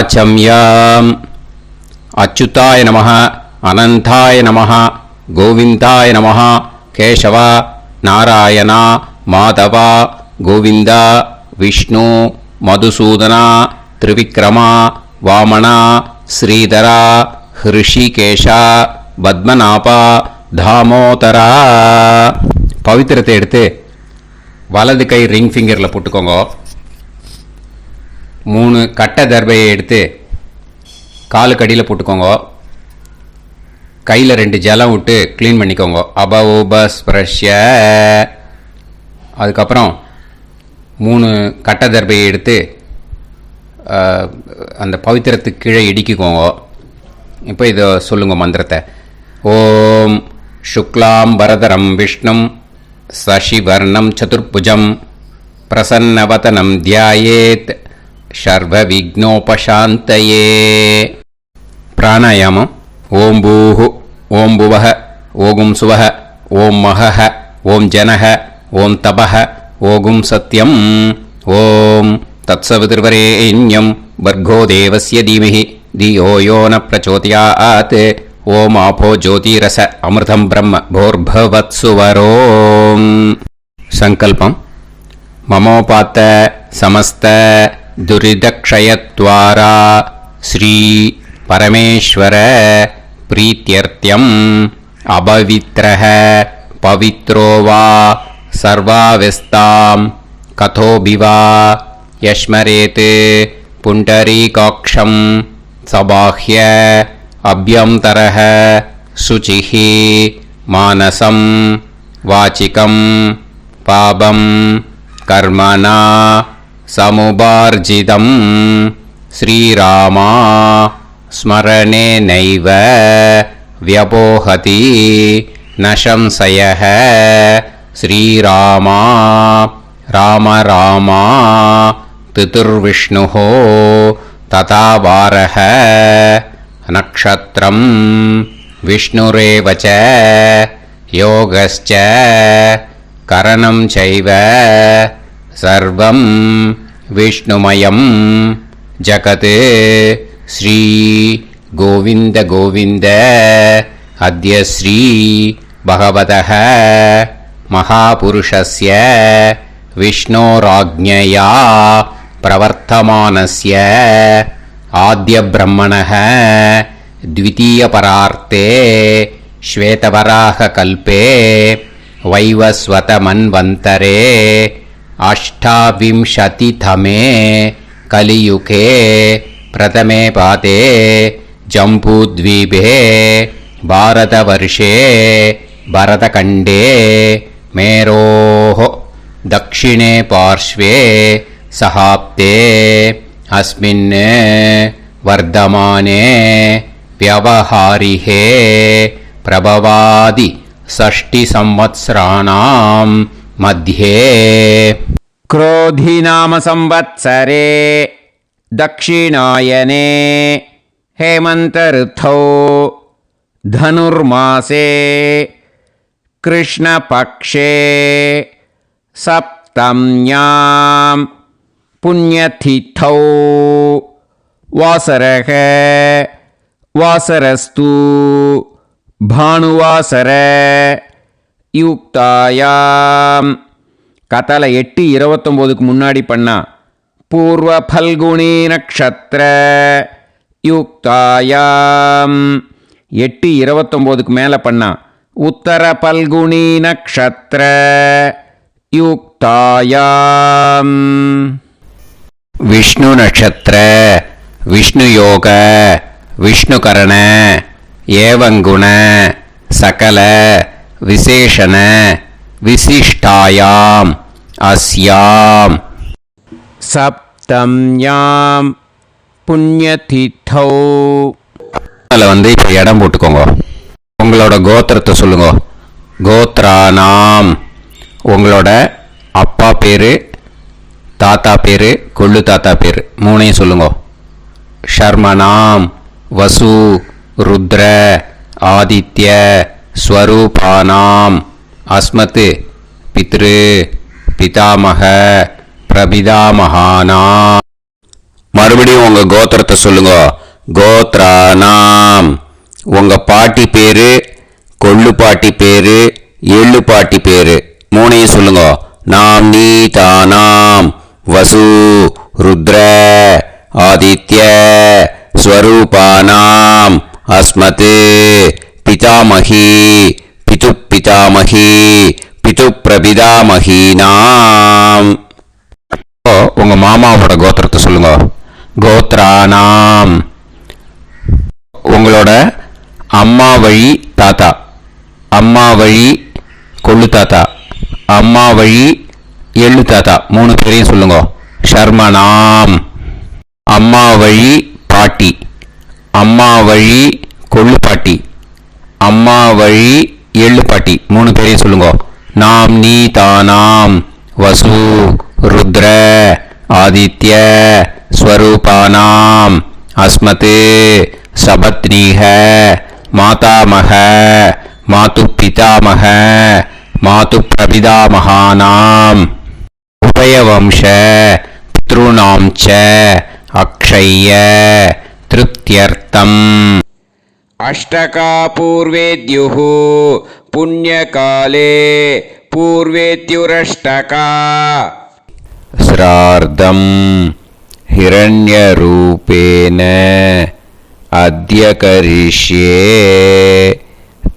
ஆச்சம்யாம். அச்சுதாய நமஹ, அனந்தாய நமஹ, கோவிந்தாய நமஹ, கேசவா, நாராயணா, மாதவா, கோவிந்தா, விஷ்ணு, மதுசூதனா, திரிவிக்ரமா, வாமனா, ஸ்ரீதரா, ஹிருஷிகேஷா, பத்மநாபா, தாமோதரா. பவித்திரத்தை எடுத்து வலது கை ரிங் ஃபிங்கரில் போட்டுக்கோங்க. 3 கட்டை தர்பையை எடுத்து காலுக்கடியில் போட்டுக்கோங்க. கையில் 2 ஜலம் விட்டு க்ளீன் பண்ணிக்கோங்க. அபௌபஸ்பிரஷ்ய. அதுக்கப்புறம் 3 கட்டை தர்பையை எடுத்து அந்த பவித்திரத்துக்கு கீழே இடிக்கிக்கோங்க. இப்போ இதை சொல்லுங்க மந்திரத்தை. ஓம் சுக்லாம் வரதரம் விஷ்ணும் சசிவர்ணம் சதுர்புஜம் பிரசன்னவதனம் தியாயேத் சர்வ விக்னோபசாந்தயே. பிராணாயாமம். ஓம் பூஹு, ஓம் புவஹ, ஓகும் சுவஹ, ஓம் மஹஹ, ஓம் ஜனஹ, ஓம் தபஹ, ஓகும் சத்யம். ஓம் தத்சவிதுர்வரேண்யம் வர்கோ தேவஸ்ய தீமஹி தியோ யோ ந பிரச்சோதயாத். ஓம் ஆபோ ஜோதிரச அமிர்தம் பிரம்ம போர்பவத்சுவரோம். சங்கல்பம். மமோபாத்த சமஸ்த துரிதக்ஷயத்வாரா ஸ்ரீ பரமேஸ்வர பிரீத்யர்த்தியம் அபவித்ரஹ பவித்ரோ வா சர்வாவஸ்தாம் கதோபிவா யஸ்மரேத் புண்டரீகாக்ஷம் சபாஹ்ய அப்யந்தரஹ சுசிஹ மானசம் வாசிகம் பாபம் கர்மணா சமுபார்ஜிதம் ஸ்ரீராமா ஸ்மரணேனைவ வ்யபோஹதி நசம்சயஹ. ஸ்ரீராமா ராம ராமா திதிர்விஷ்ணுஹ ததா வாரஹ. நக்ஷத்ரம் விஷ்ணுரேவச யோகஸ்ச கரணம் சைவ சர்வம் விஷ்ணுமயம் ஜகத். ஸ்ரீ கோவிந்த கோவிந்த அத்ய ஸ்ரீ பகவதः மகாபுருஷஸ்ய விஷ்ணோராஜ்ஞயா பிரவர்த்தமானஸ்ய ஆத்ய பிரம்மணः த்விதீயபரார்த்தே ஸ்வேதவராக கல்பே வைவஸ்வத மன்வந்தரே அஷ்டாவிம்சதிதமே கலியுகே பிரதமே பாதே ஜம்பூத்வீபே பாரதவர்ஷே பரதகண்டே மேரோः தக்ஷிணே பார்ஷ்வே சஹாப்தே அஸ்மின் வர்தமானே व्यवहारिहे प्रभवादि षष्टि संवत्सराणां मध्ये क्रोधी नाम संवत्सरे दक्षिणायने हेमंत ऋतौ धनुर्मासे कृष्णपक्षे सप्तम्यां पुण्यतिथौ वासरः वासरस्तु भानुवासर யுக்தாயாம். கத்தலை 8:29க்கு முன்னாடி பண்ணா பூர்வ பல்குனி நக்ஷத்திர யுக்தாயாம். 8:29க்கு மேலே பண்ணா உத்தர பல்குனி நக்ஷத்திர யுக்தாயாம். விஷ்ணு நட்சத்திர விஷ்ணு யோக விஷ்ணுகரண ஏவங்குண சகல விசேஷண விசிஷ்டாயாம் அஸ்யாம் சப்தம்யாம் புண்ணியதிதௌ. அதில் இப்போ இடம் போட்டுக்கோங்க. உங்களோட கோத்திரத்தை சொல்லுங்க. கோத்ரானாம். உங்களோட அப்பா பேர், தாத்தா பேர், கொள்ளு தாத்தா பேர் 3ஐயும் சொல்லுங்க. ஷர்மனாம் வசு ருத்ர ஆதித்ய ஸ்வரூபானாம் அஸ்மத் பித்ரு பிதாமக பிரபிதாமகானாம் மறுபடியும் உங்க கோத்திரத்தை சொல்லுங்க. கோத்ரானாம். உங்க பாட்டி பேரு, கொள்ளு பாட்டி பேரு, எள்ளு பாட்டி பேரு மூணையும் சொல்லுங்க. நாம் நீ தானாம் வசு ருத்ர ஆதித்ய ஸ்வரூபானாம் அஸ்மத் பிதாமகி பிது பிதாமகி பிது பிரபிதாமகீனாம். உங்க மாமாவோட கோத்திரத்தை சொல்லுங்க. கோத்ரானாம். உங்களோட அம்மா வழி தாத்தா, அம்மா வழி கொள்ளு தாத்தா, அம்மா வழி எள்ளு தாத்தா மூணு பேரையும் சொல்லுங்க. ஷர்மனாம். அம்மா வழி பாட்டி, அம்மா வழி கொள்ளு பாட்டி, அம்மா வழி எள்ளு பாட்டி மூணு பேரையும் சொல்லுங்க. நாம் நீ தானாம் வசு ருத்ர ஆதித்ய ஸ்வரூபானாம் அஸ்மத் சபத்னீஹ மாதாமக மாது பிதாமக மாது பிரபிதாமகானாம் உபயவம்ச பித்ருணாம் ச அக்ஷய்ய திருப்தியர்த்தம். அஷ்டகா பூர்வேத்யுः புண்ணியகாலே பூர்வேத்யுரஷ்டகா. ஸ்ரார்த்தம் ஹிரண்யரூபேன அத்ய கரிஷ்யே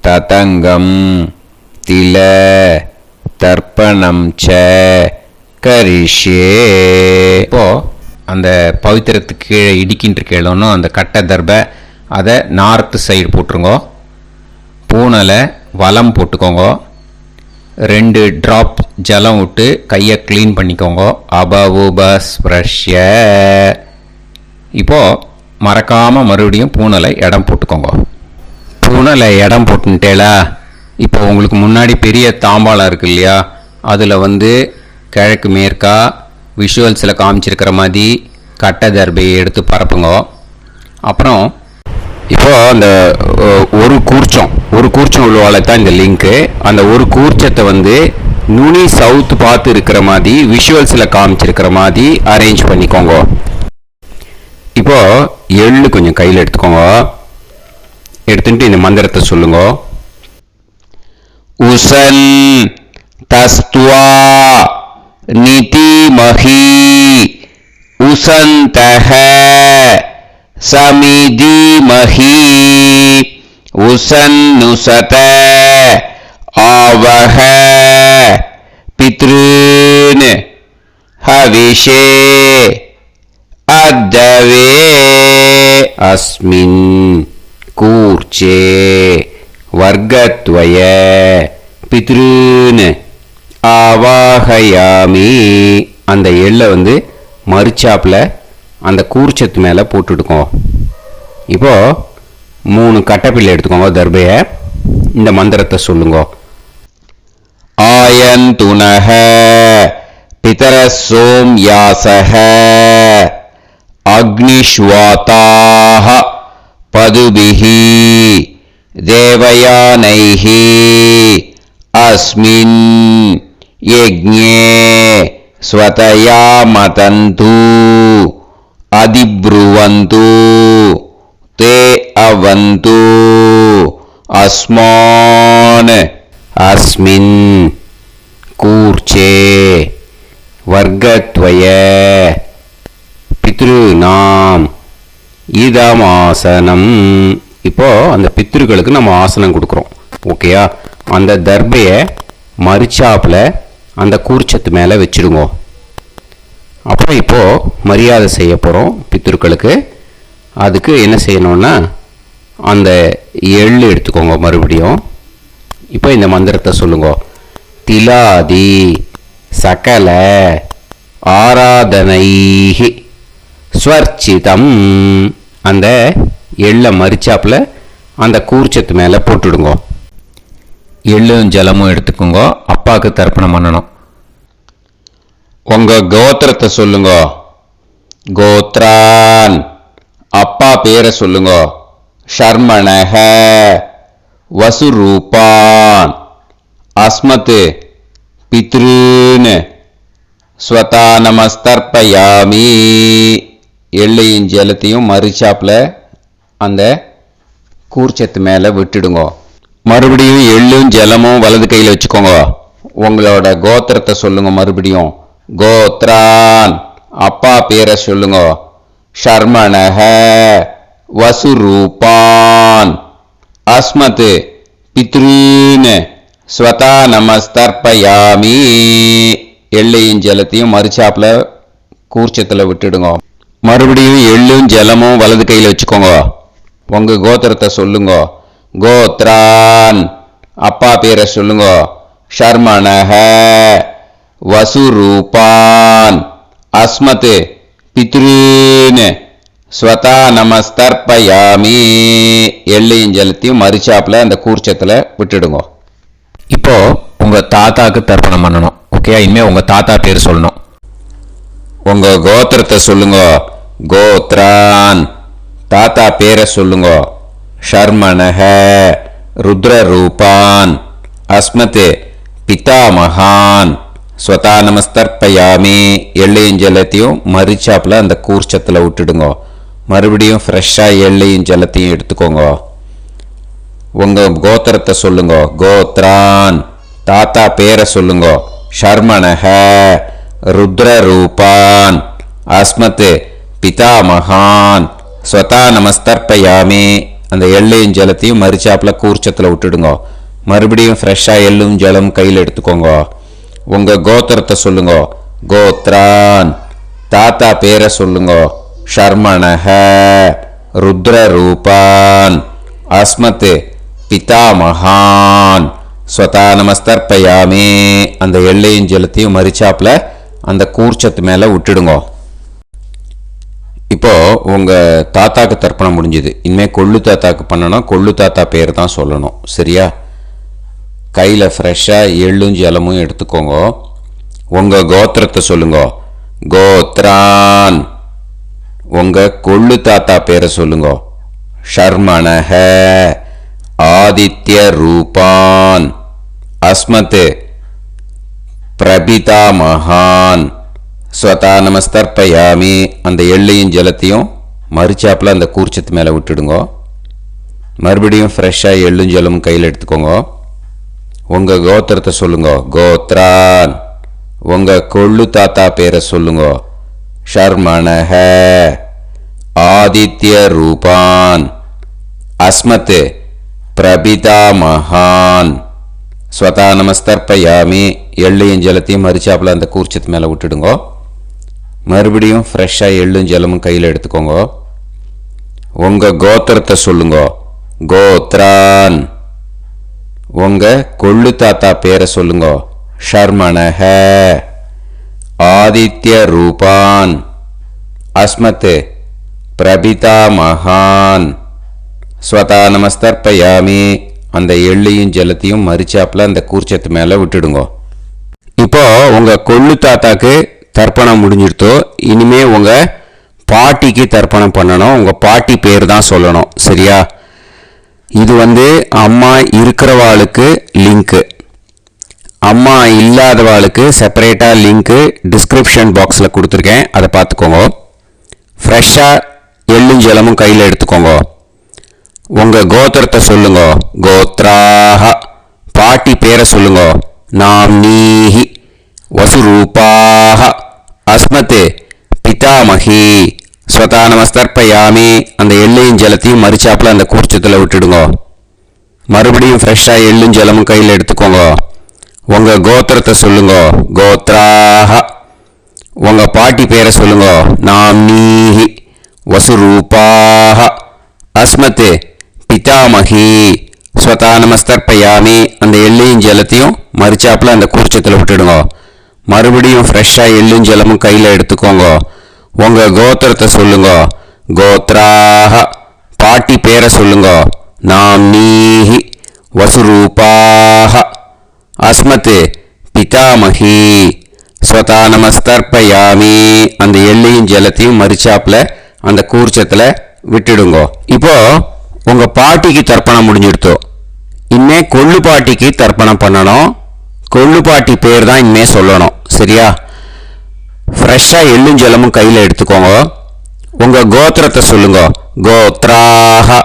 ததங்கம் தில தர்ப்பணம் ச கரிஷ்யே. இப்போ அந்த பவித்திரத்துக்கு கீழே இடிக்கின்ற கீழே அந்த கட்டை தர்பை அதை நார்த்து சைடு போட்டுருங்க. பூனலை வலம் போட்டுக்கோங்க. 2 ட்ராப் ஜலம் விட்டு கையை க்ளீன் பண்ணிக்கோங்க. அபவுபஸ்ப்ரஷ்ய. இப்போது மறக்காமல் மறுபடியும் பூனலை இடம் போட்டுக்கோங்க. பூனலை இடம் போட்டுட்டேலா. இப்போ உங்களுக்கு முன்னாடி பெரிய தாம்பாளம் இருக்கு இல்லையா, அதில் கிழக்கு மேற்கா விஷுவல்ஸில் காமிச்சிருக்கிற மாதிரி கட்டை தர்பையை எடுத்து பரப்புங்க. அப்புறம் இப்போது அந்த ஒரு கூர்ச்சம் உள்ளவால தான் இந்த லிங்க்கு. அந்த ஒரு கூர்ச்சத்தை நுனி சவுத் பார்த்து இருக்கிற மாதிரி விஷுவல்ஸில் காமிச்சிருக்கிற மாதிரி அரேஞ்ச் பண்ணிக்கோங்க. இப்போது எள்ளு கொஞ்சம் கையில் எடுத்துக்கோங்க. எடுத்துட்டு இந்த மந்திரத்தை சொல்லுங்க. உசன் தஸ்துவா நிதிமஹி உசந்தஹ சமிதிமஹி உசன்னுசத ஆவஹ பித்ருன் ஹவிஷே அத்தவே அஸ்மின் கூர்ச்சே வர்க்கத்வய பித்ருன் ஆவாஹயாமி. அந்த எள்ளை மறுச்சாப்பில் அந்த கூர்ச்சத்து மேலே போட்டுடுக்கோம். இப்போது 3 கட்டைப்பிள்ளை எடுத்துக்கோங்க தர்பையை. இந்த மந்திரத்தை சொல்லுங்க. ஆயந்துனஹ பிதர சோம்யாசஹ அக்னிஷ்வாதாஹ பதுபிஹி தேவயானைஹி அஸ்மின் யஜ்ஞே ஸ்வதயா மதந்து அதிப்ருவந்து தே அவது அஸ்மான் அஸ்மின் கூர்ச்சே வர்க்கத்வய பித்ருநாம் இதமாசனம். இப்போ அந்த பித்ருக்களுக்கு நம்ம ஆசனம் கொடுக்குறோம். ஓகேயா? அந்த தர்பையை மறுச்சாப்பில் அந்த கூர்ச்சத்து மேலே வச்சுடுங்க. அப்புறம் இப்போது மரியாதை செய்ய போகிறோம் பித்ருக்களுக்கு. அதுக்கு என்ன செய்யணும்னா அந்த எள்ளு எடுத்துக்கோங்க மறுபடியும். இப்போ இந்த மந்திரத்தை சொல்லுங்க. திலாதி சகல ஆராதனைஹி ஸ்வர்ச்சிதம். அந்த எள்ளை மரிச்சாப்பில் அந்த கூர்ச்சத்து மேலே போட்டுடுங்க. எள்ளும் ஜலமும் எடுத்துக்கோங்க. அப்பாவுக்கு தர்ப்பணம் பண்ணணும். உங்கள் கோத்திரத்தை சொல்லுங்க. கோத்ரான். அப்பா பேரை சொல்லுங்க. ஷர்மணஹ வசுரூபான் அஸ்மத் பித்ருன் ஸ்வதா நமஸ்தர்ப்பயாமி. எள்ளையும் ஜலத்தையும் மறுச்சாப்பில் அந்த கூர்ச்சத்து மேலே விட்டுடுங்க. மறுபடியும் எள்ளும் ஜலமும் வலது கையில் வச்சுக்கோங்க. உங்களோட கோத்திரத்தை சொல்லுங்க. மறுபடியும் கோத்ரான், அப்பா பேரை சொல்லுங்க. ஷர்மணஹ, வசுரூபான், அஸ்மத் பித்ருன், ஸ்வதா நமஸ்தர்ப்பயாமி. எள்ளையும் ஜலத்தையும் மறுச்சாப்பில் கூர்ச்சத்தில் விட்டுடுங்க. மறுபடியும் எள்ளும் ஜலமும் வலது கையில் வச்சுக்கோங்க. உங்க கோத்திரத்தை சொல்லுங்க. கோத்ரான், அப்பா பேரை சொல்லுங்க. ஷர்மணஹ, வசுரூபான், அஸ்மத் பித்ருன், ஸ்வதா நமஸ்தர்ப்பயாமி. எள்ளையும் ஜலத்தையும் மறுச்சாப்பில் அந்த கூர்ச்சத்தில் விட்டுடுங்க. இப்போ உங்க தாத்தாக்கு தர்ப்பணம் பண்ணணும். ஓகே, இனிமே உங்க தாத்தா பேர் சொல்லணும். உங்க கோத்திரத்தை சொல்லுங்க. கோத்ரான், தாத்தா பேரை சொல்லுங்க. ஷர்மணஹ, ருத்ரரூபான், அஸ்மத் பிதாமகான், ஸ்வதா நமஸ்தர்ப்பயாமி. எள்ளையும் ஜலத்தையும் மறுச்சாப்பில் அந்த கூர்ச்சத்தில் விட்டுடுங்க. மறுபடியும் ஃப்ரெஷ்ஷாக எள்ளையும் ஜலத்தையும் எடுத்துக்கோங்க. உங்க கோத்திரத்தை சொல்லுங்க. கோத்ரான், தாத்தா பேரை சொல்லுங்க. ஷர்மணஹ, ருத்ரரூபான், அஸ்மத் பிதாமகான், ஸ்வதா நமஸ்தர்ப்பயாமி. அந்த எள்ளையும் ஜலத்தையும் மறுச்சாப்பில் கூர்ச்சத்தில் விட்டுடுங்க. மறுபடியும் ஃப்ரெஷ்ஷாக எள்ளும் ஜலம் கையில் எடுத்துக்கோங்க. உங்க கோத்திரத்தை சொல்லுங்க. கோத்ரான், தாத்தா பேரை சொல்லுங்க. ஷர்மணஹ, ருத்ரரூபான், அஸ்மத் பிதாமகான், ஸ்வதா நமஸ்தர்ப்பயாமி. அந்த எள்ளையும் ஜலத்தையும் மறுச்சாப்பில் அந்த கூர்ச்சத்து மேலே விட்டுடுங்க. இப்போ உங்க தாத்தாக்கு தர்ப்பணம் முடிஞ்சுது. இனிமேல் கொள்ளு தாத்தாக்கு பண்ணணும். கொள்ளு தாத்தா பேர் தான் சொல்லணும். சரியா? கையில் ஃப்ரெஷ்ஷாக எள்ளும் ஜலமும் எடுத்துக்கோங்க. உங்க கோத்திரத்தை சொல்லுங்க. கோத்ரான், உங்க கொள்ளு தாத்தா பேரை சொல்லுங்க. ஷர்மணஹ, ஆதித்ய ரூபான், அஸ்மத் பிரபிதாமகான், ஸ்வதா நமஸ்தர்ப்பயாமி. அந்த எள்ளையும் ஜலத்தையும் மறுச்சாப்பில் அந்த கூர்ச்சத்து மேலே விட்டுடுங்க. மறுபடியும் ஃப்ரெஷ்ஷாக எள்ளும் ஜலமும் கையில் எடுத்துக்கோங்க. உங்க கோத்திரத்தை சொல்லுங்க. கோத்ரான், உங்க கொள்ளு தாத்தா பேரை சொல்லுங்க. ஷர்மணஹ, ஆதித்ய ரூபான், அஸ்மத் பிரபிதாமகான், ஸ்வதா நமஸ்தர்ப்பயாமி. எள்ளையும் ஜலத்தையும் மறுச்சாப்பில் அந்த கூர்ச்சத்து மேலே விட்டுடுங்க. மறுபடியும் ஃப்ரெஷ்ஷாக எள்ளும் ஜலமும் கையில் எடுத்துக்கோங்க. உங்க கோத்திரத்தை சொல்லுங்க. கோத்ரான், உங்க கொள்ளு தாத்தா பேரை சொல்லுங்க. ஷர்மணஹ, ஆதித்ய ரூபான், அஸ்மத் பிரபிதாமகான், ஸ்வதா நமஸ்தர்ப்பயாமி. அந்த எள்ளையும் ஜலத்தையும் மறுச்சாப்பில் அந்த கூர்ச்சத்து மேலே விட்டுடுங்க. இப்போ உங்க கொள்ளு தாத்தாக்கு தர்ப்பணம் முடிஞ்சிடுத்தோ. இனிமே உங்க பாட்டிக்கு தர்ப்பணம் பண்ணணும். உங்க பாட்டி பேர் தான் சொல்லணும். சரியா? இது அம்மா இருக்கிறவாளுக்கு லிங்க்கு, அம்மா இல்லாதவாளுக்கு செப்பரேட்டாக லிங்க்கு டிஸ்கிரிப்ஷன் பாக்ஸில் கொடுத்துருக்கேன். அதை பார்த்துக்கோங்க. ஃப்ரெஷ்ஷாக எள்ளும் ஜலமும் கையில் எடுத்துக்கோங்க. உங்கள் கோத்திரத்தை சொல்லுங்க. கோத்ராஹ, பாட்டி பேரை சொல்லுங்க. நாம்னீஹி, வசுரூபாஹ, அஸ்மத் பிதாமகி, ஸ்வதா நமஸ்தர்ப்பயாமி. அந்த எள்ளையும் ஜலத்தையும் மறுச்சாப்பில் அந்த கூர்ச்சத்தில் விட்டுடுங்க. மறுபடியும் ஃப்ரெஷ்ஷாக எள்ளும் ஜலமும் கையில் எடுத்துக்கோங்க. உங்கள் கோத்திரத்தை சொல்லுங்க. கோத்ராஹ, உங்கள் பாட்டி பேரை சொல்லுங்க. நாம்னீஹி, வசுரூபாஹ, அஸ்மத் பிதாமகி, ஸ்வதா நமஸ்தர்ப்பயாமி. அந்த எள்ளையும் ஜலத்தையும் மறுச்சாப்பில் அந்த கூர்ச்சத்தில் விட்டுடுங்க. மறுபடியும் ஃப்ரெஷ்ஷாக எள்ளும் ஜலமும் கையில் எடுத்துக்கோங்க. உங்கள் கோத்திரத்தை சொல்லுங்க. கோத்ராஹ, பாட்டி பேரை சொல்லுங்க. நாம்னீஹி, வசுரூபாஹ, அஸ்மத் பிதாமகி, ஸ்வதா நமஸ்தர்ப்பயாமி. அந்த எள்ளையும் ஜலத்தையும் மறுச்சாப்பில் அந்த கூர்ச்சத்தில் விட்டுடுங்க. இப்போ உங்க பாட்டிக்கு தர்ப்பணம் முடிஞ்சிடுத்தோ. இனிமே கொள்ளு பாட்டிக்கு தர்ப்பணம் பண்ணணும். கொள்ளு பாட்டி பேர் தான் இனிமே சொல்லணும். சரியா? ஃப்ரெஷ்ஷாக எள்ளும் ஜலமும் கையில் எடுத்துக்கோங்க. உங்க கோத்திரத்தை சொல்லுங்க. கோத்ராஹ.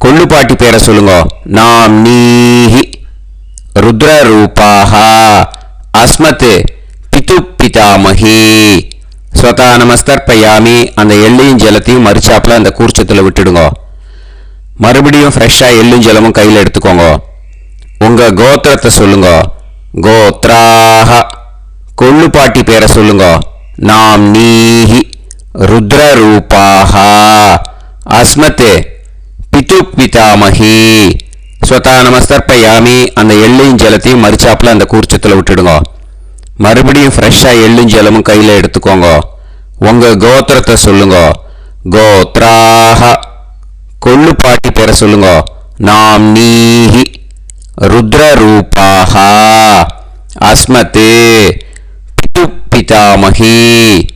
கொள்ளுப்பாட்டி பேரை சொல்லுங்க. நாம் நீஹி. ருத்ர ரூபாஹ. அஸ்மத் பிது பிதாமகி. ஸ்வதா நமஸ்தர்ப்பயாமி. அந்த எள்ளையும் ஜலத்தையும் மறிச்சாப்புல அந்த கூர்ச்சத்தில் விட்டுடுங்க. மறுபடியும் ஃப்ரெஷ்ஷாக எள்ளும் ஜலமும் கையில் எடுத்துக்கோங்க. உங்க கோத்திரத்தை சொல்லுங்க. கோத்ராஹ. கொள்ளுப்பாட்டி பேரை சொல்லுங்க. நாம் நீஹி. ருத்ர ரூபாஹ. அஸ்மத் பிது பிதாமகி. ஸ்வதா நமஸ்தர்ப்பயாமி. அந்த எள்ளையும் ஜலத்தையும் மறிச்சாப்புல அந்த கூர்ச்சத்தில் விட்டுடுங்க. மறுபடியும் ஃப்ரெஷ்ஷாக எள்ளும் ஜலமும் கையில் எடுத்துக்கோங்க. உங்க கோத்திரத்தை சொல்லுங்க. கோத்ராஹ. கொள்ளுப்பாட்டி பேரை சொல்லுங்க. நாம் நீஹி. ருத்ர ரூபாஹ. அஸ்மத் பிது பிதாமகி.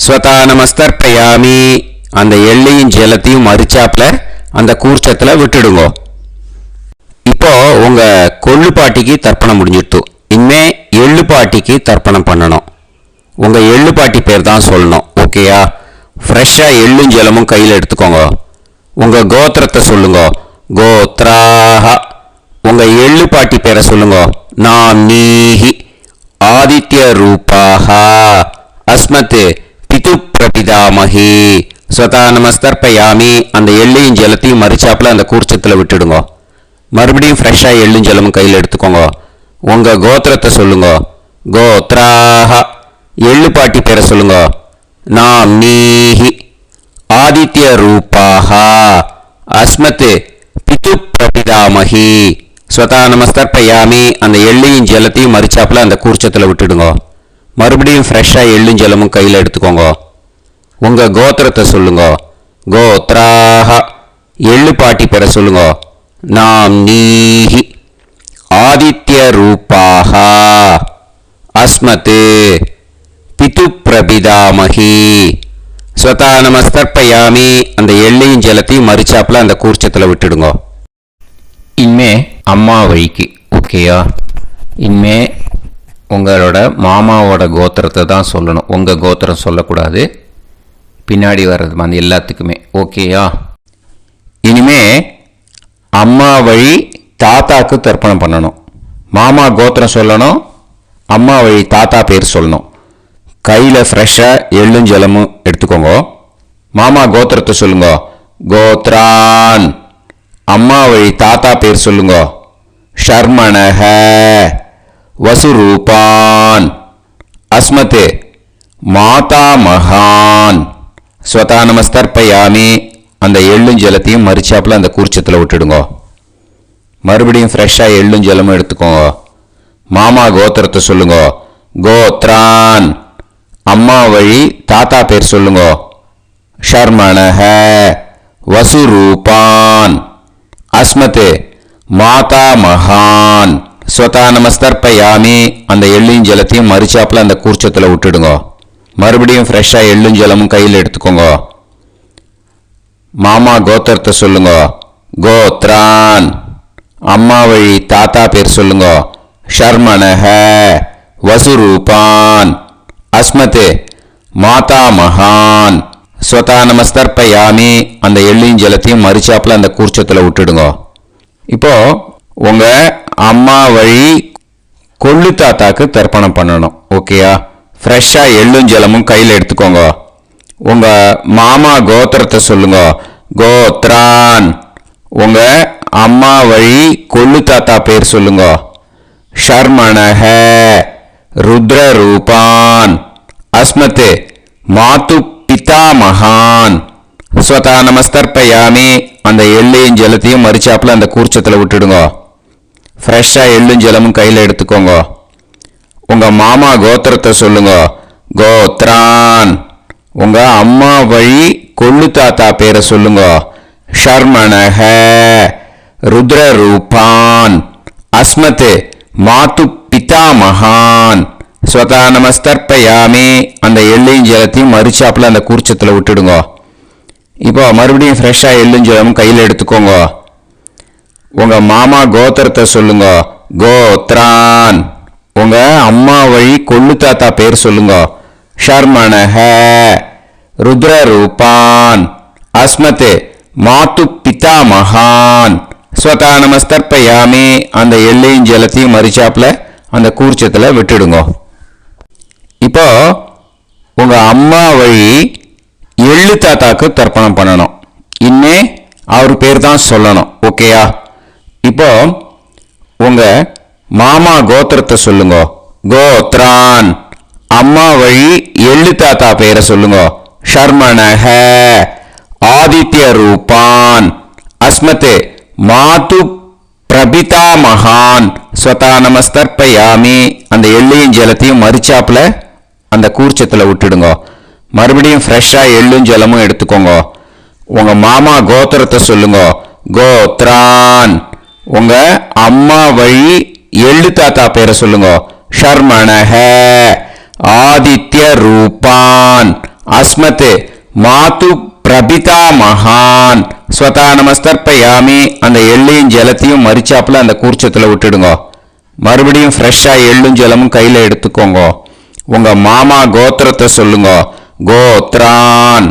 ஸ்வதா நமஸ்தர்ப்பயாமி. அந்த எள்ளையும் ஜலத்தையும் மறிச்சாப்புல அந்த கூர்ச்சத்தில் விட்டுடுங்க. இப்போ உங்க கொள்ளுப்பாட்டிக்கு தர்ப்பணம் முடிஞ்சிடுத்து. இனிமே எள்ளுப்பாட்டிக்கு தர்ப்பணம் பண்ணணும். உங்க எள்ளுப்பாட்டி பேர் தான் சொல்லணும். ஓகேயா? ஃப்ரெஷ்ஷாக எள்ளும் ஜலமும் கையில் எடுத்துக்கோங்க. உங்க கோத்திரத்தை சொல்லுங்க. கோத்ராஹ. உங்க எள்ளுப்பாட்டி பேரை சொல்லுங்க. நாம் நீஹி. ஆதித்ய ரூபாஹ. அஸ்மத் பிது பிரபிதாமகி. ஸ்வதா நமஸ்தர்ப்பயாமி. அந்த எள்ளையும் ஜலத்தையும் மறிச்சாப்புல அந்த கூர்ச்சத்தில் விட்டுடுங்க. மறுபடியும் ஃப்ரெஷ்ஷாக எள்ளும் ஜலமும் கையில் எடுத்துக்கோங்க. உங்க கோத்திரத்தை சொல்லுங்க. கோத்ராஹ. எள்ளுப்பாட்டி பேரை சொல்லுங்க. நாம் நீஹி. ஆதித்ய ரூபாஹ. அஸ்மத் பிது பிரபிதாமகி. ஸ்வதா நமஸ்தர்ப்பயாமி. அந்த எள்ளையும் ஜலத்தையும் மறிச்சாப்புல அந்த கூர்ச்சத்தில் விட்டுடுங்க. மறுபடியும் ஃப்ரெஷ்ஷாக எள்ளும் ஜலமும் கையில் எடுத்துக்கோங்க. உங்க கோத்திரத்தை சொல்லுங்க. கோத்ராஹ. எள்ளுப்பாட்டி பேரை சொல்லுங்க. நாம் நீஹி. ஆதித்ய ரூபாஹ. அஸ்மத் பிது பிரபிதாமகி. ஸ்வதா நமஸ்தர்ப்பயாமி. அந்த எள்ளையும் ஜலத்தையும் மறிச்சாப்புல அந்த கூர்ச்சத்தில் விட்டுடுங்க. இனிமே அம்மா வழிக்கு. ஓகேயா? இனிமே உங்களோட மாமாவோட கோத்திரத்தை தான் சொல்லணும். உங்கள் கோத்திரம் சொல்லக்கூடாது. பின்னாடி வர்றது அந்த எல்லாத்துக்குமே. ஓகேயா? இனிமே அம்மா வழி தாத்தாக்கு தர்ப்பணம் பண்ணணும். மாமா கோத்திரம் சொல்லணும். அம்மா வழி தாத்தா பேர் சொல்லணும். கையில் ஃப்ரெஷ்ஷாக எள்ளும் ஜலமும் எடுத்துக்கோங்க. மாமா கோத்திரத்தை சொல்லுங்க. கோத்ரான். அம்மா வழி தாத்தா பேர் சொல்லுங்க. ஷர்மணஹ. வசுரூபான். அஸ்மத் மாதா மகான். ஸ்வதா நமஸ்தர்ப்பயாமி. அந்த எள்ளும் ஜலத்தையும் மறிச்சாப்புல அந்த கூர்ச்சத்தில் விட்டுடுங்க. மறுபடியும் ஃப்ரெஷ்ஷாக எள்ளும் ஜலமும் எடுத்துக்கோங்க. மாமா கோத்திரத்தை சொல்லுங்க. கோத்ரான். அம்மா வழி தாத்தா பேர் சொல்லுங்க. ஷர்மணஹ. வசுரூபான். அஸ்மத் மாதா மகான். ஸ்வதா நமஸ்தர்ப்பயாமி. அந்த எள்ளும் ஜலத்தையும் மறிச்சாப்புல அந்த கூர்ச்சத்தில் விட்டுடுங்க. மறுபடியும் ஃப்ரெஷ்ஷாக எள்ளும் ஜலமும் கையில் எடுத்துக்கோங்க. மாமா கோத்திரத்தை சொல்லுங்க. கோத்ரான். அம்மா வழி தாத்தா பேர் சொல்லுங்க. ஷர்மணஹ. வசுரூபான். அஸ்மத் மாதா மகான். ஸ்வதா நமஸ்தர்ப்பயாமி. அந்த எள்ளையும் ஜலத்தையும் மறிச்சாப்புல அந்த கூர்ச்சத்தில் விட்டுடுங்க. இப்போ உங்க அம்மா வழி கொள்ளு தாத்தாக்கு தர்ப்பணம் பண்ணணும். ஓகேயா? ஃப்ரெஷ்ஷாக எள்ளும் ஜலமும் கையில் எடுத்துக்கோங்க. உங்க மாமா கோத்திரத்தை சொல்லுங்க. கோத்ரான். உங்க அம்மா வழி கொள்ளு தாத்தா பேர் சொல்லுங்க. ஷர்மணஹ. ருத்ர ரூபான். அஸ்மத் மாது பிதா மகான். ஸ்வதா நமஸ்தர்ப்பயாமி. அந்த எள்ளையும் ஜலத்தையும் மறிச்சாப்புல அந்த கூர்ச்சத்தில் விட்டுடுங்க. ஃப்ரெஷ்ஷாக எள்ளும் ஜலமும் கையில் எடுத்துக்கோங்க. உங்க மாமா கோத்திரத்தை சொல்லுங்க. கோத்ரான். உங்க அம்மா வழி கொள்ளு தாத்தா பேரை சொல்லுங்க. ஷர்மணஹ. ருத்ர ரூபான். அஸ்மத் மாது பிதா மகான். ஸ்வதா நமஸ்தர்ப்பயாமி. அந்த எள்ளையும் ஜலத்தையும் மறிச்சாப்புல அந்த கூர்ச்சத்தில் விட்டுடுங்க. இப்போ மறுபடியும் ஃப்ரெஷ்ஷாக எள்ளும் ஜலமும் கையில் எடுத்துக்கோங்க. உங்க மாமா கோத்திரத்தை சொல்லுங்க. கோத்ரான். உங்க அம்மா வழி கொள்ளு தாத்தா பேர் சொல்லுங்க. ஷர்மணஹ. ருத்ரரூபான் அஸ்மத் மாது பிதாமகான் ஸ்வதா நமஸ்தர்ப்பயாமி. அந்த எள்ளையும் ஜலத்தையும் மரிச்சாப்புல அந்த கூர்ச்சத்தில் விட்டுடுங்க. இப்போ உங்க அம்மா வழி எள்ளு தாத்தாக்கு தர்ப்பணம் பண்ணணும். இன்னே அவர் பேர் தான் சொல்லணும். ஓகேயா? இப்போ உங்க மாமா கோத்திரத்தை சொல்லுங்க. கோத்ரான். அம்மா வழி எள்ளு தாத்தா பேரை சொல்லுங்க. ஷர்மணஹ ஆதித்ய ரூபான் அஸ்மத் மாது பிரபிதா மகான் ஸ்வதா நமஸ்தர்ப்பயாமி. அந்த எள்ளையும் ஜலத்தையும் மரிச்சாப்புல அந்த கூர்ச்சத்தில் விட்டுடுங்க. மறுபடியும் ஃப்ரெஷ்ஷாக எள்ளும் ஜலமும் எடுத்துக்கோங்க. உங்க மாமா கோத்திரத்தை சொல்லுங்க. கோத்ரான். உங்க அம்மா வழி எள்ளு தாத்தா பேரை சொல்லுங்க. ஷர்மணஹ ஆதித்ய ரூபான் அஸ்மத் மாது பிரபிதா மகான் ஸ்வதா நமஸ்தர்ப்பயாமி. அந்த எள்ளையும் ஜலத்தையும் மரிச்சாப்புல அந்த கூர்ச்சத்தில் விட்டுடுங்க. மறுபடியும் ஃப்ரெஷ்ஷாக எள்ளும் ஜலமும் கையில் எடுத்துக்கோங்க. உங்க மாமா கோத்திரத்தை சொல்லுங்க. கோத்ரான்.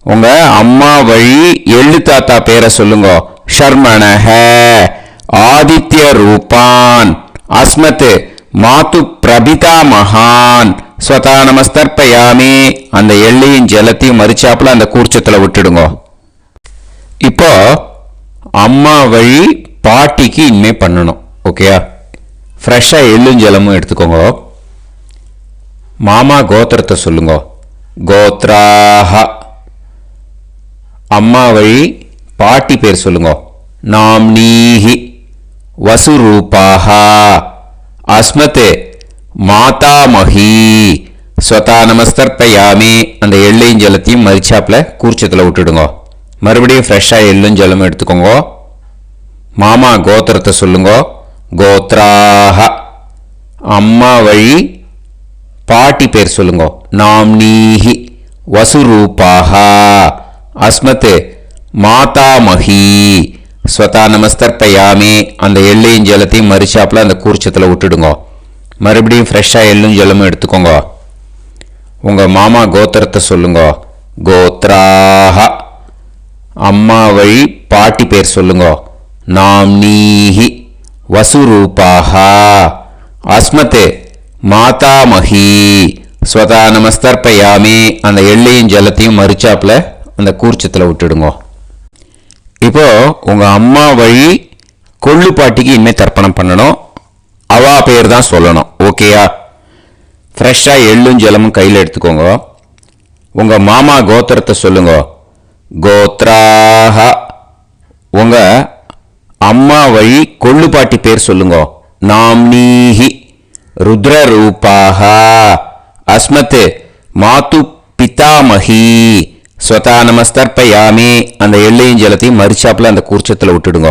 உங்க அம்மா வழி எள்ளு தாத்தா பேரை சொல்லுங்க. ஷர்மணஹ ஆதித்ய ரூபான் அஸ்மத் மாது பிரபிதா மகான் ஸ்வதா நமஸ்தர்ப்பயாமி. அந்த எள்ளையும் ஜலத்தையும் மரிச்சாப்புல அந்த கூர்ச்சத்தில் விட்டுடுங்க. இப்போ அம்மா வழி பாட்டிக்கு இனிமே பண்ணணும். ஓகேயா? ஃப்ரெஷ்ஷாக எள்ளும் ஜலமும் எடுத்துக்கோங்க. மாமா கோத்திரத்தை சொல்லுங்க. கோத்ராஹ. அம்மா வழி பாட்டி பேர் சொல்லுங்க. நாம்னீஹி வசுரூபாஹ அஸ்மத் மாதாமஹி ஸ்வதா நமஸ்தர்ப்பயாமி. அந்த எள்ளையும் ஜலத்தையும் மரிச்சாப்புல கூர்ச்சத்தில் விட்டுடுங்க. மறுபடியும் ஃப்ரெஷ்ஷாக எள்ளும் ஜலமும் எடுத்துக்கோங்க. மாமா கோத்திரத்தை சொல்லுங்க. கோத்ராஹ. அம்மா வழி பாட்டி பேர் சொல்லுங்க. நாம்னீஹி வசுரூபாஹ அஸ்மத் மாதாமஹி ஸ்வதா நமஸ்தர்ப்பயாமி. அந்த எள்ளையும் ஜலத்தையும் மரிச்சாப்புல அந்த கூர்ச்சத்தில் விட்டுடுங்க. மறுபடியும் ஃப்ரெஷ்ஷாக எள்ளும் ஜலமும் எடுத்துக்கோங்க. உங்க மாமா கோத்திரத்தை சொல்லுங்க. கோத்ராஹ. அம்மா வழி பாட்டி பேர் சொல்லுங்க. நாம்னீஹி வசுரூபாஹ அஸ்மத் மாதாமஹி ஸ்வதா நமஸ்தர்ப்பயாமி. அந்த எள்ளையும் ஜலத்தையும் மரிச்சாப்புல அந்த கூர்ச்சத்தில் விட்டுடுங்க. இப்போ உங்க அம்மா வழி கொள்ளு பாட்டிக்கு இனிமே தர்ப்பணம் பண்ணணும். அவா பேர் தான் சொல்லணும். ஓகேயா? ஃப்ரெஷ்ஷாக எள்ளும் ஜலமும் கையில் எடுத்துக்கோங்க. உங்க மாமா கோத்திரத்தை சொல்லுங்க. கோத்ராஹ. உங்க அம்மா வழி கொள்ளு பாட்டி பேர் சொல்லுங்க. நாம்னீஹி ருத்ரரூபாஹ அஸ்மத் மாது பிதாமஹி ஸ்வதா நமஸ்தர்ப்பயாமி. அந்த எள்ளையும் ஜலத்தையும் மரிச்சாப்புல அந்த கூர்ச்சத்தில் விட்டுடுங்க.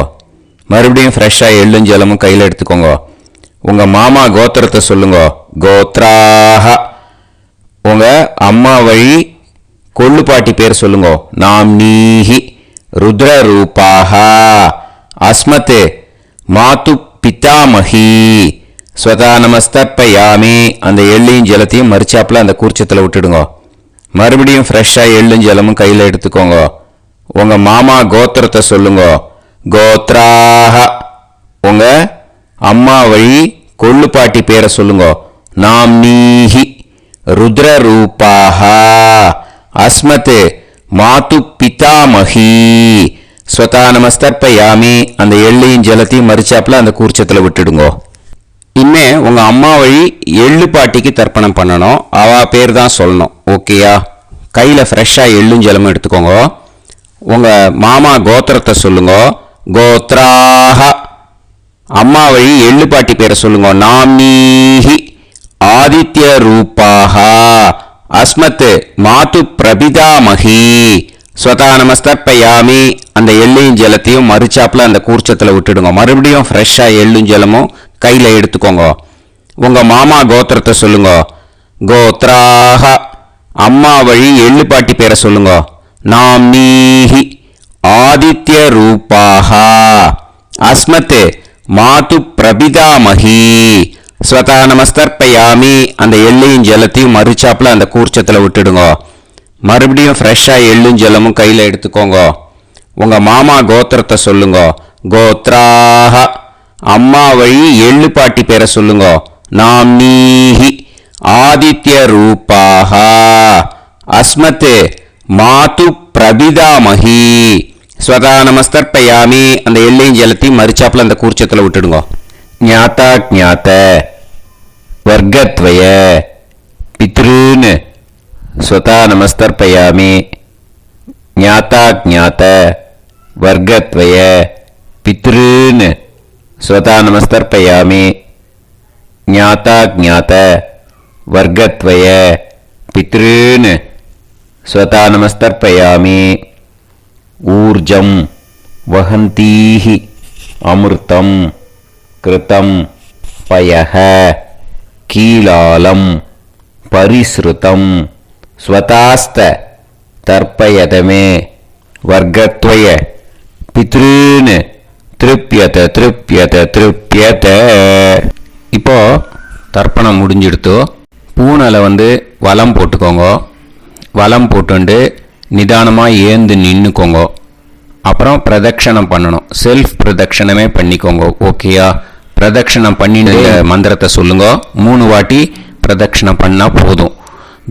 மறுபடியும் ஃப்ரெஷ்ஷாக எள்ளும் ஜலமும் கையில் எடுத்துக்கோங்க. உங்க மாமா கோத்திரத்தை சொல்லுங்க. கோத்ராஹ. உங்க அம்மா வழி கொள்ளு பாட்டி பேர் சொல்லுங்க. நாம்னீஹி ருத்ரரூபாஹ அஸ்மத் மாது பிதாமஹி ஸ்வதா நமஸ்தர்ப்பயாமி. அந்த எள்ளையும் ஜலத்தையும் மரிச்சாப்புல அந்த கூர்ச்சத்தில் விட்டுடுங்க. மறுபடியும் ஃப்ரெஷ்ஷாக எள்ளும் ஜலமும் கையில் எடுத்துக்கோங்க. உங்க மாமா கோத்திரத்தை சொல்லுங்க. கோத்ராஹ. உங்க அம்மா வழி கொள்ளு பாட்டி பேரை சொல்லுங்க. நாம்னீஹி ருத்ரரூபாஹ அஸ்மத் மாது பிதாமஹி ஸ்வதா நமஸ்தர்ப்பயாமி. அந்த எள்ளையும் ஜலத்தையும் மரிச்சாப்புல அந்த கூர்ச்சத்தில் விட்டுடுங்க. இனிமே உங்க அம்மா வழி எள்ளு பாட்டிக்கு தர்ப்பணம் பண்ணணும். அவ பேர் தான் சொல்லணும். ஓகேயா? கையில் ஃப்ரெஷ்ஷாக எள்ளும் ஜலமும் எடுத்துக்கோங்க. உங்க மாமா கோத்திரத்தை சொல்லுங்க. கோத்ராஹ. அம்மா வழி எள்ளு பாட்டி பேரை சொல்லுங்க. நாம்னீஹி ஆதித்ய ரூபாஹ அஸ்மத் மாது பிரபிதாமஹி ஸ்வதா நமஸ்தர்ப்பயாமி. அந்த எள்ளையும் ஜலத்தையும் மரிச்சாப்புல அந்த கூர்ச்சத்தில் விட்டுடுங்க. மறுபடியும் ஃப்ரெஷ்ஷாக எள்ளும் ஜலமும் கையில் எடுத்துக்கோங்க. உங்க மாமா கோத்திரத்தை சொல்லுங்க. கோத்ராஹ. அம்மா வழி எள்ளு பாட்டி பேரை சொல்லுங்க. நாம்னீஹி ஆதித்ய ரூபாஹ அஸ்மத் மாது பிரபிதாமஹி ஸ்வதா நமஸ்தர்ப்பயாமி. அந்த எள்ளையும் ஜலத்தையும் மரிச்சாப்புல அந்த கூர்ச்சத்தில் விட்டுடுங்க. மறுபடியும் ஃப்ரெஷ்ஷாக எள்ளும் ஜலமும் கையில் எடுத்துக்கோங்க. உங்கள் மாமா கோத்திரத்தை சொல்லுங்க. கோத்ராக. அம்மா வழி எள்ளு பாட்டி பேரை சொல்லுங்க. நாம்னீஹி ஆதித்ய ரூபாக. அஸ்மத் மாது பிரபிதாமஹி. ஸ்வதா நமஸ்தர்ப்பயாமி. அந்த எள்ளையும் ஜலத்தையும் மரிச்சாப்பில் அந்த கூர்ச்சத்தில் விட்டுடுங்க. ஞாத்தா ஜாத்த வர்க்கத்வய பித்ருன் ஸ்வதா நமஸ்தர்ப்பயாமி. ஞாத்தா ஜாத்த வர்க்கத்வய பித்ருன் ஸ்வதா நமஸ்தர்ப்பயாமி. ஞாத்தா ஜாத்த வர்க்கத்வய பித்ருன் ஸ்வதா நமஸ்தர்ப்பயாமி. ஊர்ஜம் வஹந்தீஹி அமிர்தம் கிருதம் பயஹ கீலாலம் பரிஸ்ருதம் ஸ்வதாஸ்த தர்ப்பயதமே வர்க்கத்வய பித்ருன் திருப்யத திருப்யத திருப்யத. இப்போ தர்ப்பணம் முடிஞ்சிடுத்தோ. பூனலை வலம் போட்டுக்கோங்க. வலம் போட்டுண்டு நிதானமாக ஏந்து நின்றுக்கோங்க. அப்புறம் பிரதட்சணம் பண்ணணும். செல்ஃப் பிரதட்சணமே பண்ணிக்கோங்க. ஓகேயா? பிரதட்சணம் பண்ணின மந்திரத்தை சொல்லுங்க. 3 வாட்டி பிரதட்சணம் பண்ணால் போதும்.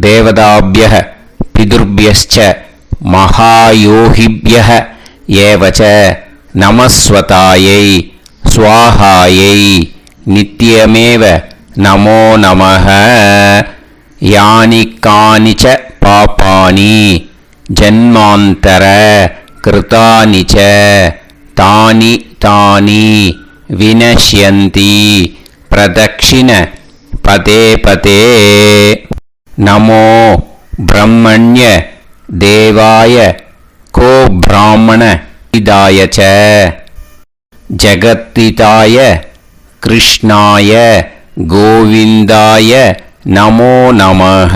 தேவதாபிய பிதுர்பியஸ்ச மகாயோகிபிய ஏவச்ச நமஸ்வதாயை ஸ்வாஹாயை நித்யமேவ நமோ நமஹ. யானி கானிச்ச பாபானி ஜன்மாந்தர கிருதானி ச தானி தானி வினஷ்யந்தி பிரதக்ஷிண பதே பதே. நமோ பிரம்மண்ய தேவாய கோ பிராமண இதாய ச ஜகத்திதாய கிருஷ்ணாய கோவிந்தாய நமோ நமஹ.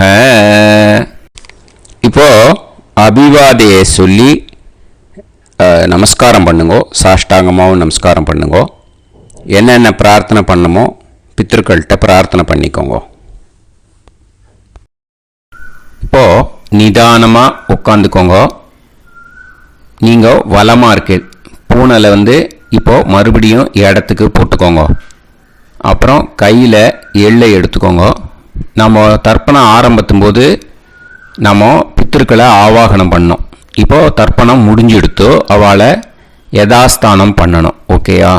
இப்போ அபிவாதையை சொல்லி நமஸ்காரம் பண்ணுங்கோ. சாஷ்டாங்கமாகவும் நமஸ்காரம் பண்ணுங்கோ. என்னென்ன பிரார்த்தனை பண்ணமோ பித்ருக்கள்கிட்ட பிரார்த்தனை பண்ணிக்கோங்க. இப்போ நிதானமாக உட்காந்துக்கோங்க. நீங்கள் வலமாக இருக்கு பூனலை இப்போ மறுபடியும் இடத்துக்கு போட்டுக்கோங்க. அப்புறம் கையில் எள்ளை எடுத்துக்கோங்க. நம்ம தர்ப்பணம் ஆரம்பிக்கும் போது நம்ம பித்திருக்களை ஆவாகனம் பண்ணோம். இப்போது தர்ப்பணம் முடிஞ்செடுத்தோ அவளை யதாஸ்தானம் பண்ணணும். ஓகேயா?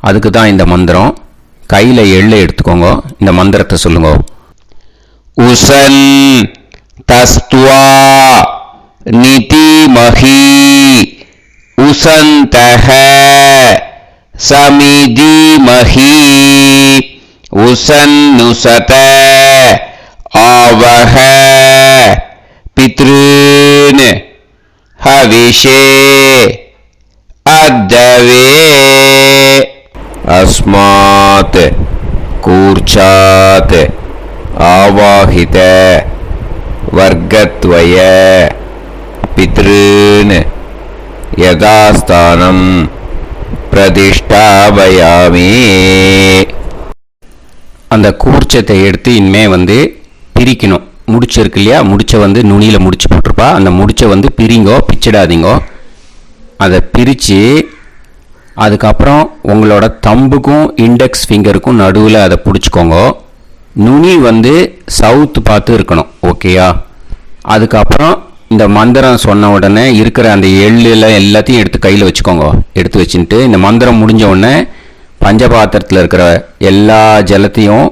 அதுக்கு தான் இந்த மந்திரம். கையில் எள்ளை எடுத்துக்கோங்க. இந்த மந்திரத்தை சொல்லுங்க. உசன் தஸ்துவா நிதிமஹி உசந்தஹ சமிதிமஹி உசன்னுசத ஆவஹ பித்ருன் ஹவிஷே அத்தவே. அஸ்மாத் கூர்ச்சாத் ஆவாஹித வர்க்கத்வய பித்ருன் யதாஸ்தானம் பிரதிஷ்டாபயாமி. அந்த கூர்ச்சத்தை எடுத்து இனிமே பிரிக்கணும். முடிச்சு இருக்கு இல்லையா? முடிச்சை நுனியில் முடிச்சு போட்டிருப்பா. அந்த முடிச்சை பிரிங்கோ, பிச்சிடாதீங்கோ. அதை பிரித்து அதுக்கப்புறம் உங்களோட தம்புக்கும் இண்டெக்ஸ் ஃபிங்கருக்கும் நடுவில் அதை பிடிச்சிக்கோங்க. நுனி சவுத்து பார்த்து இருக்கணும். ஓகேயா? அதுக்கப்புறம் இந்த மந்திரம் சொன்ன உடனே இருக்கிற அந்த எள்ளில் எல்லாத்தையும் எடுத்து கையில் வச்சுக்கோங்க. எடுத்து வச்சுட்டு இந்த மந்திரம் முடிஞ்ச உடனே பஞ்சபாத்திரத்தில் இருக்கிற எல்லா ஜலத்தையும்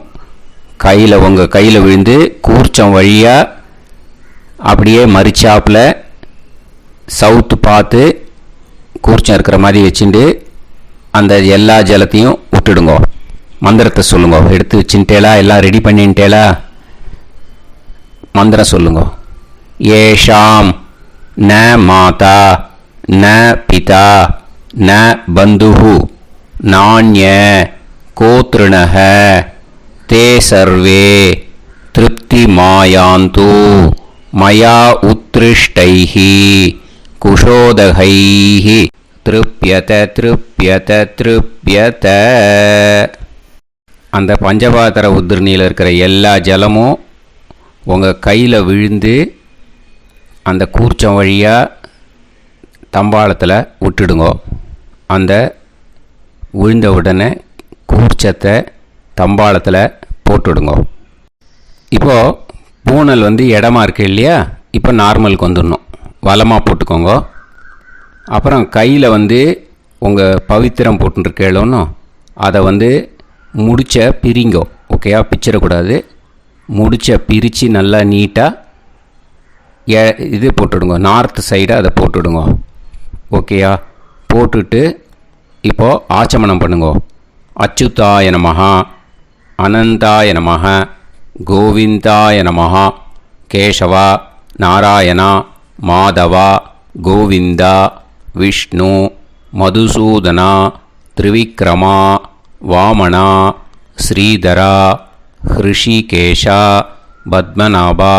உங்கள் கையில் விழுந்து கூர்ச்சம் வழியாக அப்படியே மரிச்சாப்பில் சவுத்து பார்த்து கூர்ச்சம் இருக்கிற மாதிரி வச்சுட்டு அந்த எல்லா ஜலத்தையும் விட்டுடுங்க. மந்திரத்தை சொல்லுங்க. எடுத்து வச்சுட்டேலா? எல்லாம் ரெடி பண்ணிட்டேலா? மந்திரம் சொல்லுங்க. ஏஷாம் ந மாதா ந பிதா ந பந்துஹு நாண்ய கோத்ருணஹ தே சர்வே திருப்தி மாயாந்து மயா உத்ருஷ்டைஹி குஷோதகைஹி திருப்யத திருப்யத திருப்யத. அந்த பஞ்சபாத்திர உதிர்ணியில் இருக்கிற எல்லா ஜலமும் உங்கள் கையில் விழுந்து அந்த கூர்ச்சம் வழியாக தம்பாளத்தில் விட்டுடுங்க. அந்த விழுந்த உடனே கூர்ச்சத்தை தம்பாளத்தில் போட்டுடுங்க. இப்போது பூனல் இடமா இருக்கு இல்லையா, இப்போ நார்மலுக்கு வந்துடணும். வலமாக போட்டுக்கோங்க. அப்புறம் கையில் உங்கள் பவித்திரம் போட்டுருக்கேளோன்னு அதை முடிச்ச பிரிங்கோ. ஓகேயா, பிச்சிடக்கூடாது. முடிச்ச பிரித்து நல்லா நீட்டாக இது போட்டுடுங்க. நார்த் சைடை அதை போட்டுடுங்க. ஓகேயா, போட்டுட்டு இப்போது ஆச்சமனம் பண்ணுங்க. அச்சுதாய நமஹ, அனந்தாய நமஹ, கோவிந்தாய நமஹ, கேசவா, நாராயணா, மாதவா, கோவிந்தா, விஷ்ணு, மதுசூதனா, திரிவிக்ரமா, வாமனா, ஸ்ரீதரா, ஹிருஷிகேஷா, பத்மநாபா,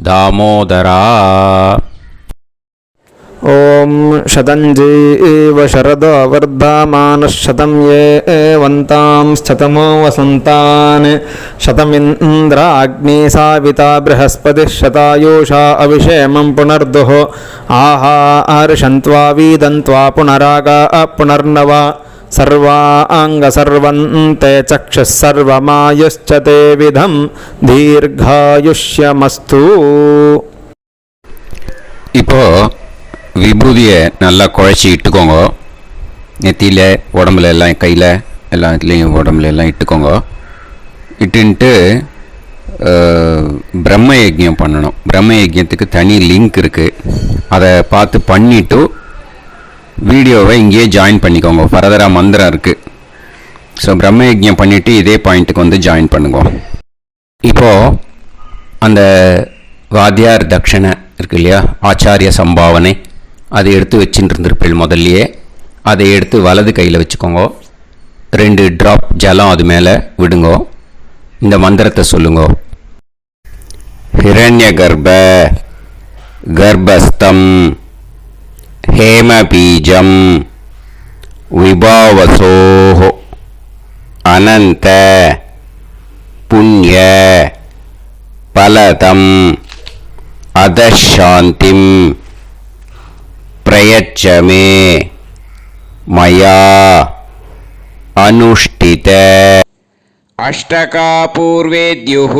தாமோதரா. ॐ शतञ्जीव शरदो वर्धमानः शतं ये वन्तां शतमो वसन्तान् शतमिन्द्राग्नी साविता बृहस्पतिः शतायुषा अविषेमं पुनर्दुः आहार्षन्त्वा वीदन्त्वा पुनरागा पुनर्नव सर्वाङ्गसर्वन्ते चक्षुः सर्वमायुश्च ते विधं दीर्घायुष्यमस्तु. விபூதியை நல்லா குழச்சி இட்டுக்கோங்க. நெத்தியில், உடம்புல எல்லாம், கையில் எல்லாத்துலேயும் உடம்புல எல்லாம் இட்டுக்கோங்க. இட்டுன்ட்டு பிரம்ம யஜ்யம் பண்ணணும். பிரம்ம யஜ்யத்துக்கு தனி லிங்க் இருக்குது. அதை பார்த்து பண்ணிவிட்டு வீடியோவை இங்கேயே ஜாயின் பண்ணிக்கோங்க. ஃபர்தராக மந்திரம் இருக்குது. ஸோ பிரம்ம யஜ்யம் பண்ணிவிட்டு இதே பாயிண்ட்டுக்கு ஜாயின் பண்ணுங்க. இப்போது அந்த வாத்தியார் தட்சணை இருக்கு இல்லையா, ஆச்சாரிய சம்பாவனை, அதை எடுத்து வச்சுட்டு இருந்திருப்பேன் முதல்லையே. அதை எடுத்து வலது கையில் வச்சுக்கோங்க. 2 ட்ராப் ஜலம் அது மேலே விடுங்க. இந்த மந்திரத்தை சொல்லுங்க. ஹிரண்ய கர்ப்ப கர்ப்பஸ்தம் ஹேமபீஜம் விபாவசோஹ அனந்த புண்ணிய பலதம் அதசாந்திம் பிரயச்சமே மயா அனுஷ்டித. अष्टकापूर्वेद्युः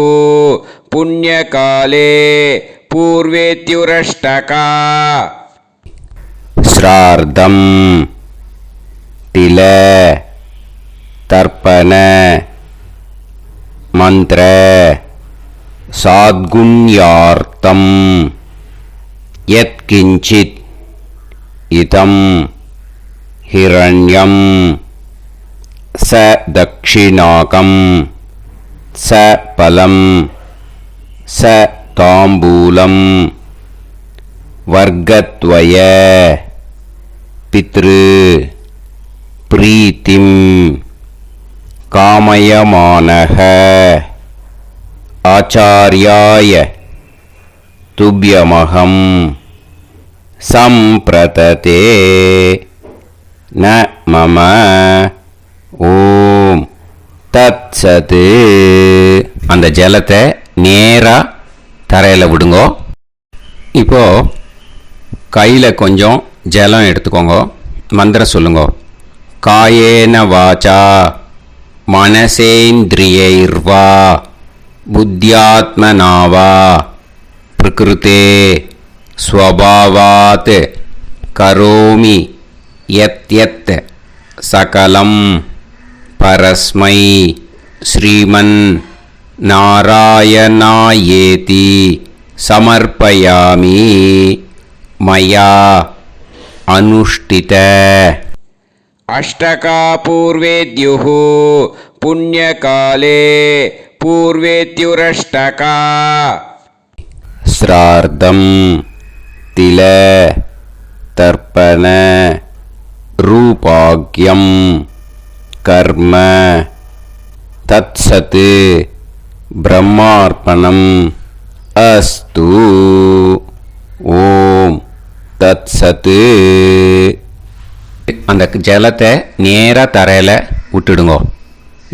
पुण्यकाले पूर्वेद्युरष्टका. श्रार्धं तिल तर्पण मंत्र साद्गुण्यार्थं यत्किंचित् इदं हिरण्यं स दक्षिणाकं स फलं स ताम्बूलं वर्गद्वय पितृ प्रीतिं कामयमानः आचार्याय तुभ्यमहं संप्रतते न मम ஓம் தத்சது. அந்த ஜலத்தை நேராக தரையில் விடுங்கோ. இப்போது கையில் கொஞ்சம் ஜலம் எடுத்துக்கோங்க. மந்திரம் சொல்லுங்க. காயேன வாச்சா மனசேந்திரியைர்வா புத்தியாத்மனாவா பிரகிருதே ஸ்வபாவாத் கரோமி யத் யத் சகலம் பரஸ்மை ஸ்ரீமன் நாராயணாயேதி சமர்ப்பயாமி மயா அனுஷ்டித. अष्टकापूर्वेद्युः पुण्यकाले पूर्वेद्युरष्टका. श्रार्धं तिल तर्पण रूपाग्यं कर्म तत्सत् ब्रह्मार्पणम् अस्तु. ஓம் தத்சத். அந்த ஜலத்தை நேராக தரையில் விட்டுடுங்க.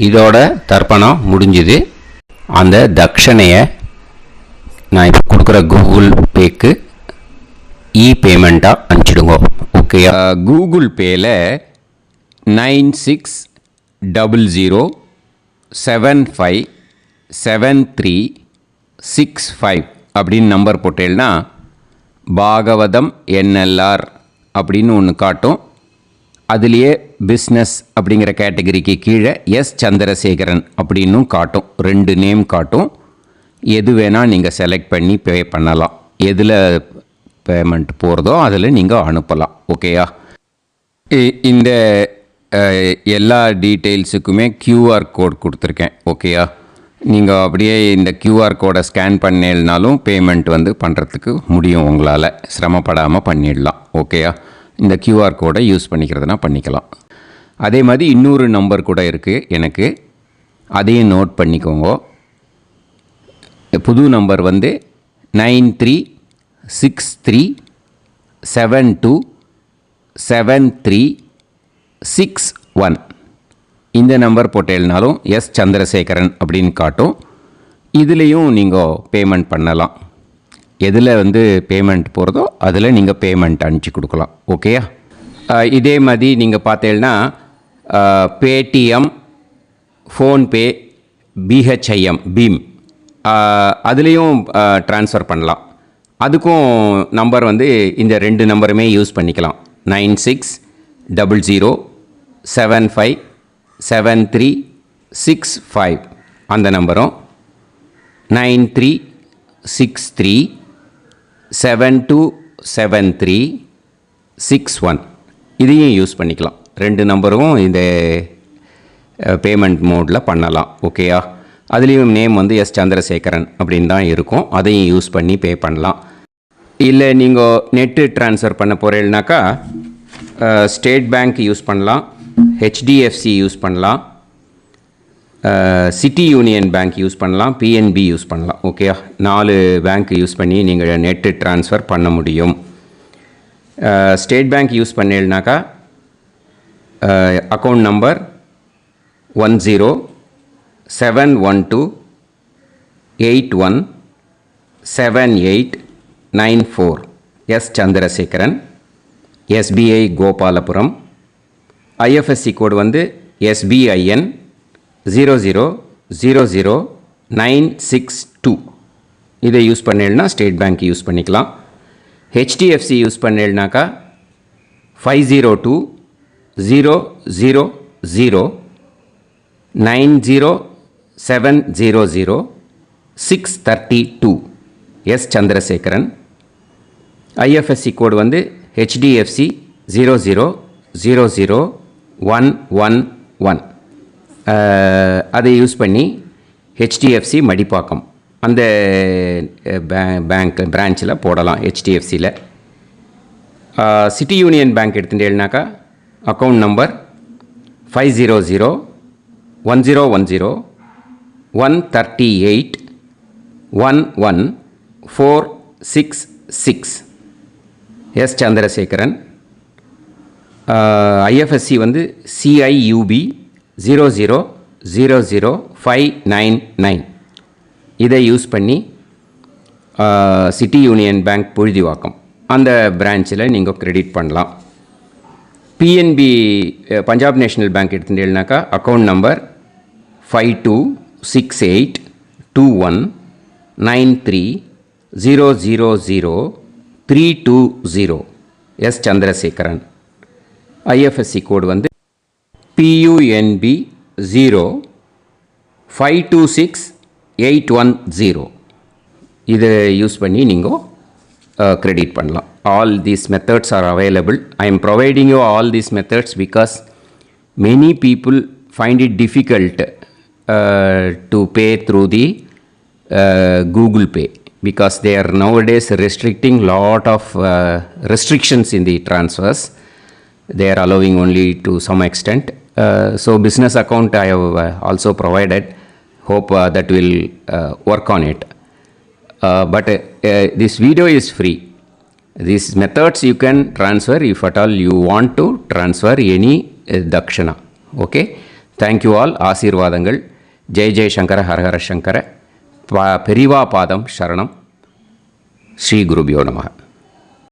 இதோட தர்ப்பணம் முடிஞ்சுது. அந்த தட்சணையை நான் இப்போ கொடுக்குற கூகுள் பேக்கு பேமெண்ட்டாக அனுப்பிச்சிடுங்க. ஓகே. கூகுள் பேயில் 9600757365 அப்படின்னு நம்பர் போட்டேன்னா பாகவதம் என்எல்ஆர் அப்படின்னு ஒன்று காட்டும். அதுலேயே பிஸ்னஸ் அப்படிங்கிற கேட்டகரிக்கு கீழே எஸ் சந்திரசேகரன் அப்படின்னும் காட்டும். 2 நேம் காட்டும். எது வேணால் நீங்கள் செலக்ட் பண்ணி பே பண்ணலாம். எதில் பேமெண்ட் போகிறதோ அதில் நீங்கள் அனுப்பலாம். ஓகேயா? இந்த எல்லா டீட்டெயில்ஸுக்குமே QR கோட் கொடுத்துருக்கேன். ஓகேயா? நீங்கள் அப்படியே இந்த QR கோடை ஸ்கேன் பண்ணேனாலும் பேமெண்ட் பண்ணுறதுக்கு முடியும். உங்களால் சிரமப்படாமல் பண்ணிடலாம். ஓகேயா? இந்த QR கோடை யூஸ் பண்ணிக்கிறதுனா பண்ணிக்கலாம். அதே மாதிரி இன்னொரு நம்பர் கூட இருக்குது எனக்கு, அதையும் நோட் பண்ணிக்கோங்க. புது நம்பர் 9363727361. இந்த நம்பர் போட்டேனாலும் எஸ் சந்திரசேகரன் அப்படின்னு காட்டும். இதுலேயும் நீங்கள் பேமெண்ட் பண்ணலாம். எதில் பேமெண்ட் போகிறதோ அதில் நீங்கள் பேமெண்ட் அனுப்பிச்சி கொடுக்கலாம். ஓகேயா? இதே மாதிரி நீங்கள் பார்த்தீங்கன்னா பேடிஎம், ஃபோன்பே, பிஹெச்ஐஎம், பீம் அதுலேயும் ட்ரான்ஸ்ஃபர் பண்ணலாம். அதுக்கும் நம்பர் இந்த 2 நம்பருமே யூஸ் பண்ணிக்கலாம். 9600757365 அந்த நம்பரும் 9363727361 இதையும் யூஸ் பண்ணிக்கலாம். 2 நம்பரும் இந்த பேமெண்ட் மோடில் பண்ணலாம். ஓகேயா? அதுலேயும் நேம் எஸ் சந்திரசேகரன் அப்படின்னு தான் இருக்கும். அதையும் யூஸ் பண்ணி பே பண்ணலாம். இல்லை நீங்கள் நெட்டு ட்ரான்ஸ்ஃபர் பண்ண போகிறீங்கனாக்கா ஸ்டேட் பேங்க் யூஸ் பண்ணலாம், HDFC யூஸ் பண்ணலாம், சிட்டி யூனியன் பேங்க் யூஸ் பண்ணலாம், PNB யூஸ் பண்ணலாம். ஓகேயா? 4 பேங்க் யூஸ் பண்ணி நீங்கள் நெட்டு ட்ரான்ஸ்ஃபர் பண்ண முடியும். ஸ்டேட் பேங்க் யூஸ் பண்ணீங்கனாக்கா account number 1071281789 S Chandrasekaran, SBI Gopalapuram. IFSC code SBIN 0000962. இதை யூஸ் பண்ணீங்கன்னா ஸ்டேட் பேங்க் யூஸ் பண்ணிக்கலாம். HDFC யூஸ் பண்ணீங்கனாக்கா 50200907000632 S Chandrasekaran. IFSC code HDFC 0000111. அதை யூஸ் பண்ணி HDFC மடிப்பாக்கம் அந்த பேங்க் பிரான்ச்சில் போடலாம். HDFCயில் சிட்டி யூனியன் பேங்க் எடுத்துட்டேன்னாக்கா account number 500101381146 S Chandrasekaran. IFSC CIUB 0000599. இதை யூஸ் பண்ணி சிட்டி யூனியன் பேங்க் புழுதிவாக்கம் அந்த பிரான்ச்சில் நீங்கள் கிரெடிட் பண்ணலாம். PNB பஞ்சாப் நேஷ்னல் பேங்க் எடுத்துட்டேன்னாக்கா account number 52682193000320 S Chandrasekaran. IFSC code PUNB 0526810. இதை யூஸ் பண்ணி நீங்கள் கிரெடிட் பண்ணலாம். All these methods are available. I am providing you all these methods because many people find it difficult to pay through the Google Pay because they are nowadays restricting lot of restrictions in the transfers. They are allowing only to some extent. So business account I have also provided. Hope that will work on it. But this video is free. These methods you can transfer if at all you want to transfer any dakshana. Okay? Thank you all. ஆசீர்வாதங்கள். ஜெய் ஜெய் சங்கர ஹரஹர சங்கர. பெரிவா பாதம் சரணம். ஸ்ரீ குருபியோ நமः.